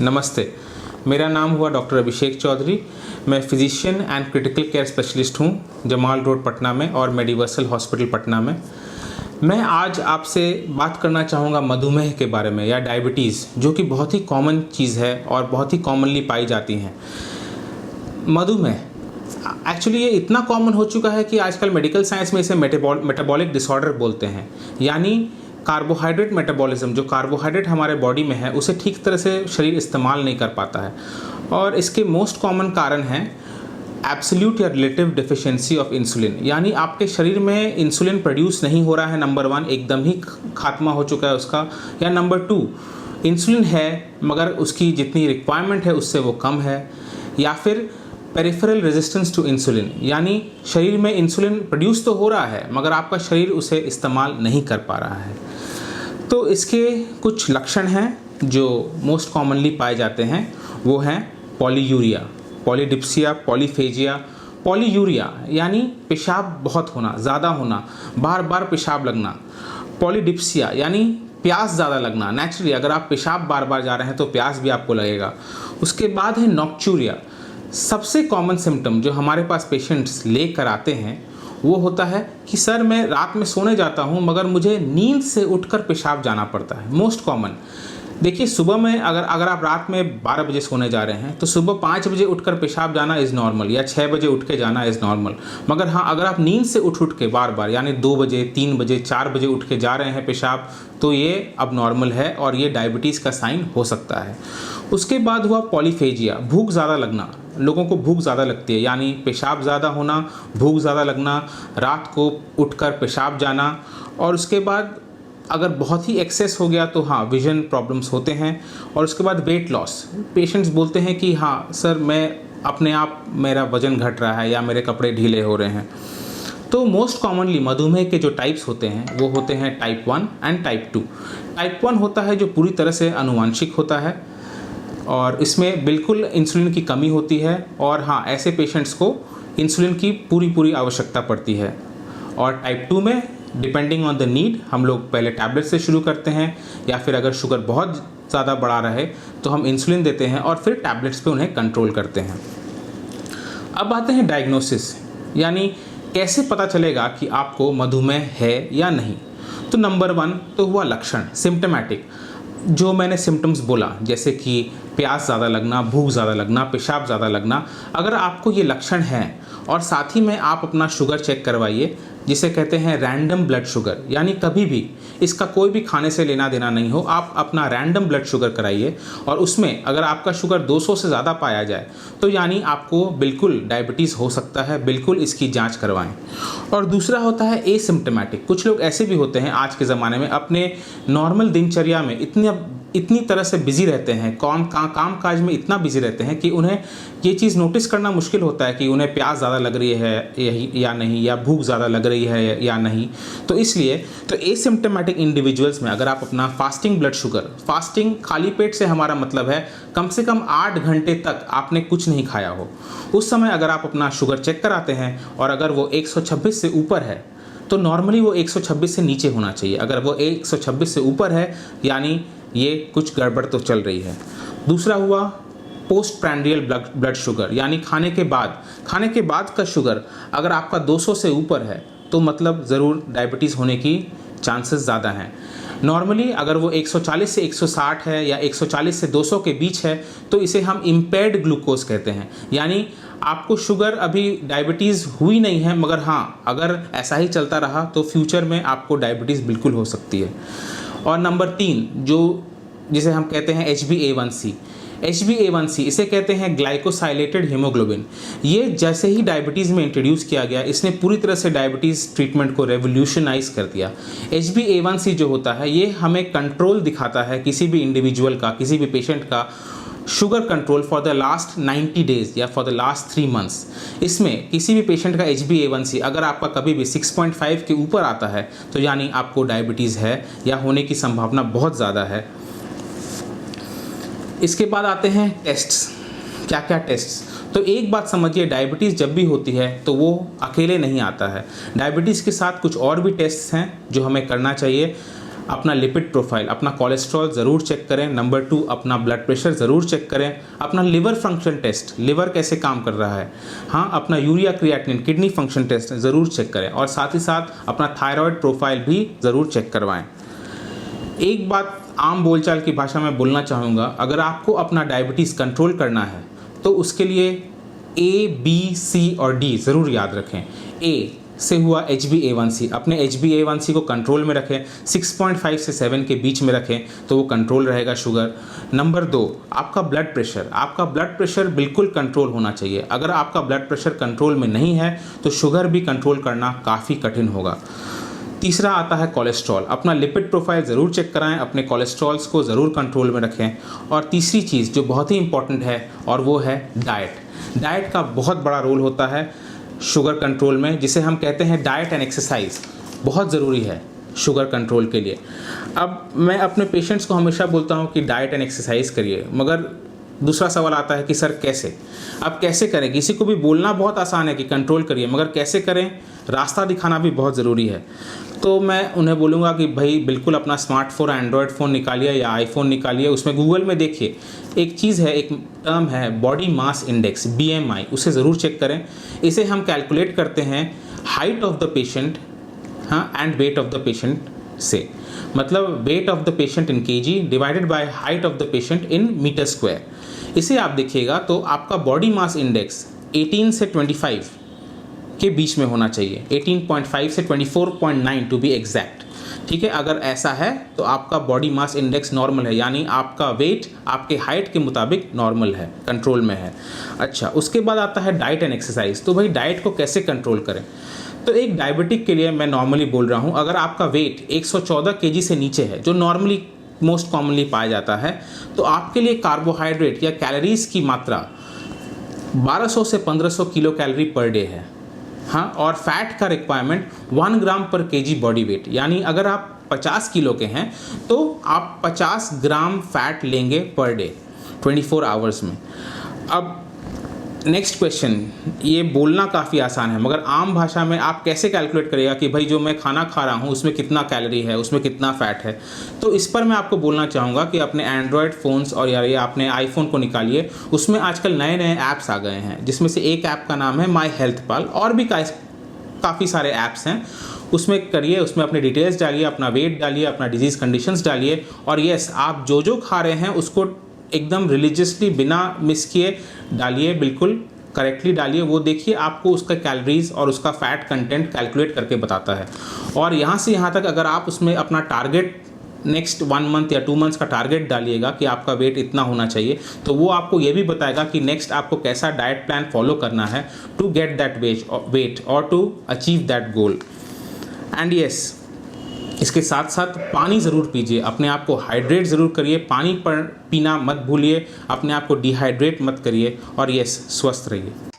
नमस्ते, मेरा नाम हुआ डॉक्टर अभिषेक चौधरी। मैं physician and critical care specialist हूँ जमाल रोड पटना में और मेडिवर्सल हॉस्पिटल पटना में। मैं आज आपसे बात करना चाहूँगा मधुमेह के बारे में या डायबिटीज़, जो कि बहुत ही कॉमन चीज़ है और बहुत ही कॉमनली पाई जाती हैं। मधुमेह एक्चुअली ये इतना कॉमन हो चुका है कि आजकल मेडिकल साइंस में इसे मेटाबॉलिक डिसऑर्डर बोलते हैं, यानी कार्बोहाइड्रेट मेटाबॉलिज्म, जो कार्बोहाइड्रेट हमारे बॉडी में है उसे ठीक तरह से शरीर इस्तेमाल नहीं कर पाता है। और इसके मोस्ट कॉमन कारण हैं एब्सोल्यूट या रिलेटिव डेफिशिएंसी ऑफ इंसुलिन, यानी आपके शरीर में इंसुलिन प्रोड्यूस नहीं हो रहा है, नंबर 1 एकदम ही खात्मा हो चुका है उसका, या नंबर 2 इंसुलिन है मगर उसकी जितनी रिक्वायरमेंट है उससे वो कम है, या फिर पेरिफेरल रेजिस्टेंस टू इंसुलिन, यानी शरीर में इंसुलिन प्रोड्यूस तो हो रहा है मगर आपका शरीर उसे इस्तेमाल नहीं कर पा रहा है। तो इसके कुछ लक्षण हैं जो मोस्ट कॉमनली पाए जाते हैं, वो हैं पॉलीयूरिया, पॉलीडिप्सिया, पॉलीफेजिया। पॉलीयूरिया यानी पेशाब बहुत होना, ज़्यादा होना, बार बार पेशाब लगना। पॉलीडिप्सिया यानी प्यास ज़्यादा लगना, नेचुरली अगर आप पेशाब बार बार जा रहे हैं तो प्यास भी आपको लगेगा। उसके बाद है नॉक्चूरिया। सबसे कॉमन सिम्टम जो हमारे पास पेशेंट्स लेकर आते हैं वो होता है कि सर मैं रात में सोने जाता हूँ मगर मुझे नींद से उठकर पेशाब जाना पड़ता है। मोस्ट कॉमन देखिए, सुबह में अगर आप रात में 12 बजे सोने जा रहे हैं तो सुबह 5 बजे उठकर पेशाब जाना इज़ नॉर्मल, या 6 बजे उठ के जाना इज़ नॉर्मल। मगर हाँ, अगर आप नींद से उठ के बार बार यानी 2 बजे, 3 बजे, 4 बजे उठ के जा रहे हैं पेशाब, तो ये अब नॉर्मल है और ये डायबिटीज़ का साइन हो सकता है। उसके बाद हुआ पॉलीफेजिया, भूख ज़्यादा लगना। लोगों को भूख ज़्यादा लगती है, यानी पेशाब ज़्यादा होना, भूख ज़्यादा लगना, रात को उठकर पेशाब जाना। और उसके बाद अगर बहुत ही एक्सेस हो गया तो हाँ, विजन प्रॉब्लम्स होते हैं। और उसके बाद वेट लॉस, पेशेंट्स बोलते हैं कि हाँ सर मैं अपने आप, मेरा वज़न घट रहा है या मेरे कपड़े ढीले हो रहे हैं। तो मोस्ट कॉमनली मधुमेह के जो टाइप्स होते हैं वो होते हैं टाइप 1 एंड टाइप 2। टाइप 1 होता है जो पूरी तरह से आनुवांशिक होता है और इसमें बिल्कुल इंसुलिन की कमी होती है, और हाँ, ऐसे पेशेंट्स को इंसुलिन की पूरी आवश्यकता पड़ती है। और टाइप 2 में डिपेंडिंग ऑन द नीड हम लोग पहले टैबलेट से शुरू करते हैं, या फिर अगर शुगर बहुत ज़्यादा बढ़ा रहे तो हम इंसुलिन देते हैं और फिर टैबलेट्स पे उन्हें कंट्रोल करते हैं। अब आते हैं डायग्नोसिस, यानी कैसे पता चलेगा कि आपको मधुमेह है या नहीं। तो नंबर 1 तो हुआ लक्षण, सिम्टमेटिक, जो मैंने सिम्टम्स बोला, जैसे कि प्यास ज़्यादा लगना, भूख ज़्यादा लगना, पेशाब ज़्यादा लगना। अगर आपको ये लक्षण हैं और साथ ही में आप अपना शुगर चेक करवाइए, जिसे कहते हैं रैंडम ब्लड शुगर, यानी कभी भी इसका कोई भी खाने से लेना देना नहीं हो, आप अपना रैंडम ब्लड शुगर कराइए और उसमें अगर आपका शुगर 200 से ज़्यादा पाया जाए तो यानी आपको बिल्कुल डायबिटीज़ हो सकता है, बिल्कुल इसकी जांच करवाएं। और दूसरा होता है एसिम्प्टोमेटिक। कुछ लोग ऐसे भी होते हैं आज के ज़माने में अपने नॉर्मल दिनचर्या में इतनी तरह से बिज़ी रहते हैं, काम काज में इतना बिज़ी रहते हैं कि उन्हें ये चीज़ नोटिस करना मुश्किल होता है कि उन्हें प्यास ज़्यादा लग रही है या नहीं, या भूख ज़्यादा लग रही है या नहीं। तो इसलिए तो एसिम्प्टोमेटिक इंडिविजुअल्स में अगर आप अपना फास्टिंग ब्लड शुगर, फास्टिंग खाली पेट से हमारा मतलब है कम से कम 8 घंटे तक आपने कुछ नहीं खाया हो, उस समय अगर आप अपना शुगर चेक कराते हैं और अगर वो 126 से ऊपर है तो नॉर्मली वो 126 से नीचे होना चाहिए। अगर वो 126 से ऊपर है यानी ये कुछ गड़बड़ तो चल रही है। दूसरा हुआ पोस्ट प्रैंडियल ब्लड शुगर, यानी खाने के बाद का शुगर अगर आपका 200 से ऊपर है तो मतलब ज़रूर डायबिटीज़ होने की चांसेस ज़्यादा हैं। नॉर्मली अगर वो 140 से 160 है या 140 से 200 के बीच है तो इसे हम इम्पेयर्ड ग्लूकोज कहते हैं, यानी आपको शुगर अभी डायबिटीज़ हुई नहीं है मगर हाँ, अगर ऐसा ही चलता रहा तो फ्यूचर में आपको डायबिटीज़ बिल्कुल हो सकती है। और नंबर 3 जिसे हम कहते हैं HbA1c, HbA1c इसे कहते हैं ग्लाइकोसाइलेटेड हीमोग्लोबिन। ये जैसे ही डायबिटीज़ में इंट्रोड्यूस किया गया, इसने पूरी तरह से डायबिटीज़ ट्रीटमेंट को रेवोल्यूशनाइज कर दिया। HbA1c जो होता है ये हमें कंट्रोल दिखाता है किसी भी इंडिविजुअल का, किसी भी पेशेंट का sugar control for the last 90 days या फॉर द लास्ट 3 मंथ्स। इसमें किसी भी पेशेंट का HbA1c अगर आपका कभी भी 6.5 के ऊपर आता है तो यानी आपको डायबिटीज़ है या होने की संभावना बहुत ज़्यादा है। इसके बाद आते हैं टेस्ट्स। क्या क्या टेस्ट्स? तो एक बात समझिए, डायबिटीज़ जब भी होती है तो वो अकेले नहीं आता है। डायबिटीज़ के साथ कुछ और भी टेस्ट्स हैं जो हमें करना चाहिए। अपना लिपिड प्रोफाइल, अपना कोलेस्ट्रॉल ज़रूर चेक करें। नंबर 2, अपना ब्लड प्रेशर ज़रूर चेक करें। अपना लिवर फंक्शन टेस्ट, लिवर कैसे काम कर रहा है, हाँ, अपना urea creatinine, kidney function test ज़रूर चेक करें। और साथ ही साथ अपना थायराइड प्रोफाइल भी ज़रूर चेक करवाएं। एक बात आम बोलचाल की भाषा में बोलना चाहूँगा, अगर आपको अपना डायबिटीज़ कंट्रोल करना है तो उसके लिए A, B, C और D ज़रूर याद रखें। A से हुआ HbA1c, अपने HbA1c को कंट्रोल में रखें, 6.5 से 7 के बीच में रखें तो वो कंट्रोल रहेगा शुगर। नंबर 2, आपका ब्लड प्रेशर, आपका ब्लड प्रेशर बिल्कुल कंट्रोल होना चाहिए। अगर आपका ब्लड प्रेशर कंट्रोल में नहीं है तो शुगर भी कंट्रोल करना काफ़ी कठिन होगा। तीसरा आता है कोलेस्ट्रॉल, अपना लिपिड प्रोफाइल ज़रूर चेक कराएं, अपने कोलेस्ट्रॉल्स को ज़रूर कंट्रोल में रखें। और तीसरी चीज़ जो बहुत ही इंपॉर्टेंट है और वो है डाइट। डाइट का बहुत बड़ा रोल होता है शुगर कंट्रोल में, जिसे हम कहते हैं डाइट एंड एक्सरसाइज, बहुत ज़रूरी है शुगर कंट्रोल के लिए। अब मैं अपने पेशेंट्स को हमेशा बोलता हूँ कि डाइट एंड एक्सरसाइज करिए, मगर दूसरा सवाल आता है कि सर कैसे? अब कैसे करें? किसी को भी बोलना बहुत आसान है कि कंट्रोल करिए, मगर कैसे करें, रास्ता दिखाना भी बहुत ज़रूरी है। तो मैं उन्हें बोलूँगा कि भाई बिल्कुल अपना स्मार्टफोन, एंड्रॉयड फ़ोन निकालिए या आईफोन निकालिए, उसमें गूगल में देखिए, एक चीज़ है, एक टर्म है बॉडी मास इंडेक्स, BMI, उसे ज़रूर चेक करें। इसे हम कैलकुलेट करते हैं हाइट ऑफ द पेशेंट, हाँ, and weight of the patient से, मतलब weight of the patient in kg divided by height of the patient in metre square. इसे आप देखिएगा तो आपका बॉडी मास इंडेक्स 18 से 25 के बीच में होना चाहिए, 18.5 से 24.9 टू बी एग्जैक्ट। ठीक है, अगर ऐसा है तो आपका बॉडी मास इंडेक्स नॉर्मल है, यानी आपका वेट आपके हाइट के मुताबिक नॉर्मल है, कंट्रोल में है। अच्छा, उसके बाद आता है डाइट एंड एक्सरसाइज। तो भाई डाइट को कैसे कंट्रोल करें? तो एक डायबिटिक के लिए मैं नॉर्मली बोल रहा हूँ, अगर आपका वेट 114 kg से नीचे है, जो नॉर्मली मोस्ट कॉमनली पाया जाता है, तो आपके लिए कार्बोहाइड्रेट या कैलोरीज की मात्रा 1200 से 1500 किलो कैलोरी पर डे है, हाँ। और फैट का रिक्वायरमेंट 1 ग्राम पर kg बॉडी वेट, यानी अगर आप 50 किलो के हैं तो आप 50 ग्राम फैट लेंगे पर डे 24 आवर्स में। अब नेक्स्ट क्वेश्चन, ये बोलना काफ़ी आसान है, मगर आम भाषा में आप कैसे कैलकुलेट करिएगा कि भाई जो मैं खाना खा रहा हूँ उसमें कितना कैलोरी है, उसमें कितना फ़ैट है? तो इस पर मैं आपको बोलना चाहूँगा कि अपने एंड्रॉयड फ़ोन्स और या अपने आईफोन को निकालिए, उसमें आजकल नए नए ऐप्स आ गए हैं, जिसमें से एक ऐप का नाम है माई हेल्थ पाल, और भी काफ़ी सारे ऐप्स हैं। उसमें करिए, उसमें अपने डिटेल्स डालिए, अपना वेट डालिए, अपना डिजीज़ कंडीशंस डालिए, और यस, आप जो जो खा रहे हैं उसको एकदम रिलीजियसली बिना मिस किए डालिए, बिल्कुल करेक्टली डालिए। वो देखिए आपको उसका कैलोरीज और उसका फैट कंटेंट कैलकुलेट करके बताता है। और यहाँ से यहाँ तक अगर आप उसमें अपना टारगेट नेक्स्ट 1 मंथ या 2 मंथ्स का टारगेट डालिएगा कि आपका वेट इतना होना चाहिए, तो वो आपको ये भी बताएगा कि नेक्स्ट आपको कैसा डाइट प्लान फॉलो करना है टू गेट दैट वेट और to achieve that goal. And yes, इसके साथ साथ पानी ज़रूर पीजिए, अपने आप को हाइड्रेट ज़रूर करिए, पानी पर पीना मत भूलिए, अपने आप को डिहाइड्रेट मत करिए, और यस, स्वस्थ रहिए।